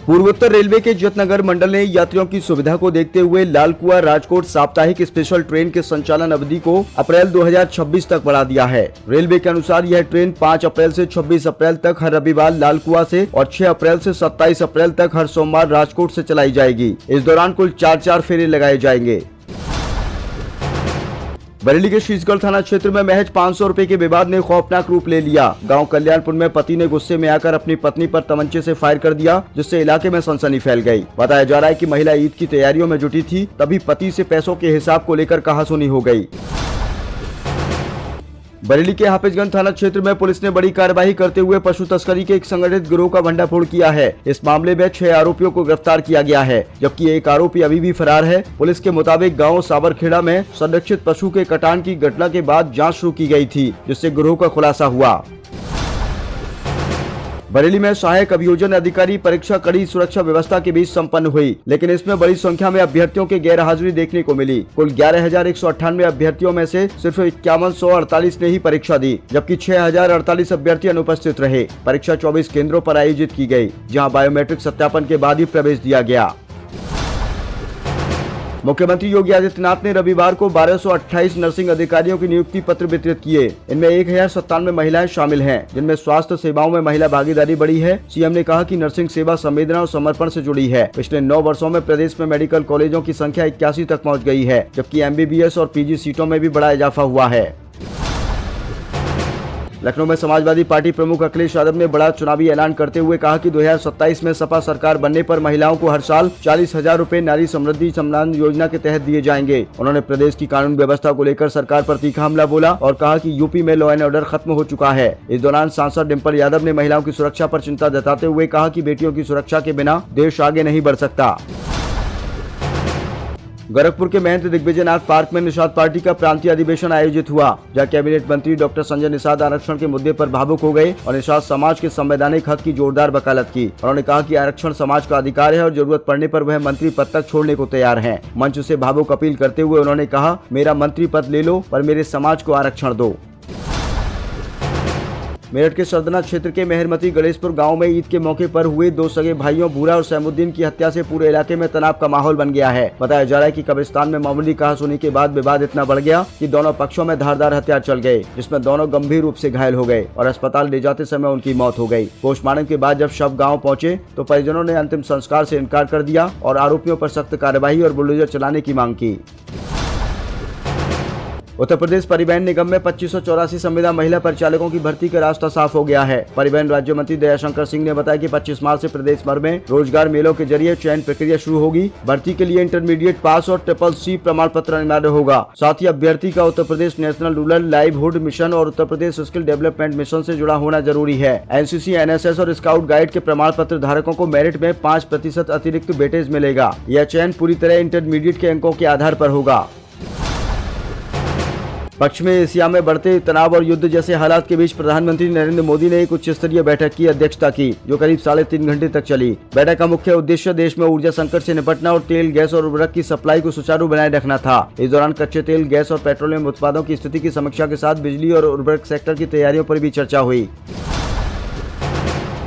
पूर्वोत्तर रेलवे के जयनगर मंडल ने यात्रियों की सुविधा को देखते हुए लालकुआ राजकोट साप्ताहिक स्पेशल ट्रेन के संचालन अवधि को अप्रैल 2026 तक बढ़ा दिया है। रेलवे के अनुसार यह ट्रेन 5 अप्रैल से 26 अप्रैल तक हर रविवार लालकुआ से और 6 अप्रैल से 27 अप्रैल तक हर सोमवार राजकोट से चलाई जाएगी। इस दौरान कुल 4 फेरे लगाए जाएंगे। बरेली के शीशगढ़ थाना क्षेत्र में महज 500 रुपए के विवाद ने खौफनाक रूप ले लिया। गांव कल्याणपुर में पति ने गुस्से में आकर अपनी पत्नी पर तमंचे से फायर कर दिया, जिससे इलाके में सनसनी फैल गई। बताया जा रहा है कि महिला ईद की तैयारियों में जुटी थी, तभी पति से पैसों के हिसाब को लेकर कहासुनी हो गई। बरेली के हाफिजगंज थाना क्षेत्र में पुलिस ने बड़ी कार्रवाई करते हुए पशु तस्करी के एक संगठित गिरोह का भंडाफोड़ किया है। इस मामले में 6 आरोपियों को गिरफ्तार किया गया है, जबकि एक आरोपी अभी भी फरार है। पुलिस के मुताबिक गांव साबरखेड़ा में संरक्षित पशु के कटान की घटना के बाद जांच शुरू की गई थी, जिससे गिरोह का खुलासा हुआ। बरेली में सहायक अभियोजन अधिकारी परीक्षा कड़ी सुरक्षा व्यवस्था के बीच संपन्न हुई, लेकिन इसमें बड़ी संख्या में अभ्यर्थियों की गैर हाजिरी देखने को मिली। कुल 11,198 अभ्यर्थियों में से सिर्फ 5148 ने ही परीक्षा दी, जबकि 6,048 अभ्यर्थी अनुपस्थित रहे। परीक्षा 24 केंद्रों पर आयोजित की गई, जहां बायोमेट्रिक सत्यापन के बाद ही प्रवेश दिया गया। मुख्यमंत्री योगी आदित्यनाथ ने रविवार को 1228 नर्सिंग अधिकारियों की नियुक्ति पत्र वितरित किए। इनमें 1097 महिलाएं शामिल हैं, जिनमें स्वास्थ्य सेवाओं में महिला भागीदारी बढ़ी है। सीएम ने कहा कि नर्सिंग सेवा संवेदना और समर्पण से जुड़ी है। पिछले 9 वर्षों में प्रदेश में मेडिकल कॉलेजों की संख्या 81 तक पहुँच गई है, जबकि MBBS और PG सीटों में भी बड़ा इजाफा हुआ है। लखनऊ में समाजवादी पार्टी प्रमुख अखिलेश यादव ने बड़ा चुनावी ऐलान करते हुए कहा कि 2027 में सपा सरकार बनने पर महिलाओं को हर साल 40,000 रुपए नारी समृद्धि सम्मान योजना के तहत दिए जाएंगे। उन्होंने प्रदेश की कानून व्यवस्था को लेकर सरकार पर तीखा हमला बोला और कहा कि यूपी में लॉ एंड ऑर्डर खत्म हो चुका है। इस दौरान सांसद डिम्पल यादव ने महिलाओं की सुरक्षा पर चिंता जताते हुए कहा कि बेटियों की सुरक्षा के बिना देश आगे नहीं बढ़ सकता। गोरखपुर के महंत दिग्विजयनाथ पार्क में निषाद पार्टी का प्रांतीय अधिवेशन आयोजित हुआ, जहां कैबिनेट मंत्री डॉक्टर संजय निषाद आरक्षण के मुद्दे पर भावुक हो गए और निषाद समाज के संवैधानिक हक की जोरदार वकालत की। उन्होंने कहा कि आरक्षण समाज का अधिकार है और जरूरत पड़ने पर वह मंत्री पद तक छोड़ने को तैयार हैं। मंच से भावुक अपील करते हुए उन्होंने कहा, मेरा मंत्री पद ले लो पर मेरे समाज को आरक्षण दो। मेरठ के सरदना क्षेत्र के मेहरमती गणेशपुर गांव में ईद के मौके पर हुए 2 सगे भाइयों भूरा और सैमुद्दीन की हत्या से पूरे इलाके में तनाव का माहौल बन गया है। बताया जा रहा है कि कब्रिस्तान में मामूली कहासुनी के बाद विवाद इतना बढ़ गया कि दोनों पक्षों में धारदार हथियार चल गए, जिसमें दोनों गंभीर रूप से घायल हो गए और अस्पताल ले जाते समय उनकी मौत हो गई। पोस्टमार्टम के बाद जब शव गाँव पहुँचे तो परिजनों ने अंतिम संस्कार से इनकार कर दिया और आरोपियों पर सख्त कार्यवाही और बुलडोजर चलाने की मांग की। उत्तर प्रदेश परिवहन निगम में 2584 संविदा महिला परिचालकों की भर्ती का रास्ता साफ हो गया है। परिवहन राज्य मंत्री दयाशंकर सिंह ने बताया कि 25 मार्च से प्रदेश भर में रोजगार मेलों के जरिए चयन प्रक्रिया शुरू होगी। भर्ती के लिए इंटरमीडिएट पास और CCC प्रमाण पत्र अनिवार्य होगा। साथ ही अभ्यर्थी का Uttar Pradesh national rural livelihood mission और Uttar Pradesh skill development mission से जुड़ा होना जरूरी है। NCC, NSS और स्काउट गाइड के प्रमाण पत्र धारकों को मेरिट में 5% अतिरिक्त वेटेज मिलेगा। यह चयन पूरी तरह इंटरमीडिएट के अंकों के आधार पर होगा। पश्चिमी एशिया में बढ़ते तनाव और युद्ध जैसे हालात के बीच प्रधानमंत्री नरेंद्र मोदी ने एक उच्च स्तरीय बैठक की अध्यक्षता की, जो करीब 3.5 घंटे तक चली। बैठक का मुख्य उद्देश्य देश में ऊर्जा संकट से निपटना और तेल, गैस और उर्वरक की सप्लाई को सुचारू बनाए रखना था। इस दौरान कच्चे तेल, गैस और पेट्रोलियम उत्पादों की स्थिति की समीक्षा के साथ बिजली और उर्वरक सेक्टर की तैयारियों पर भी चर्चा हुई।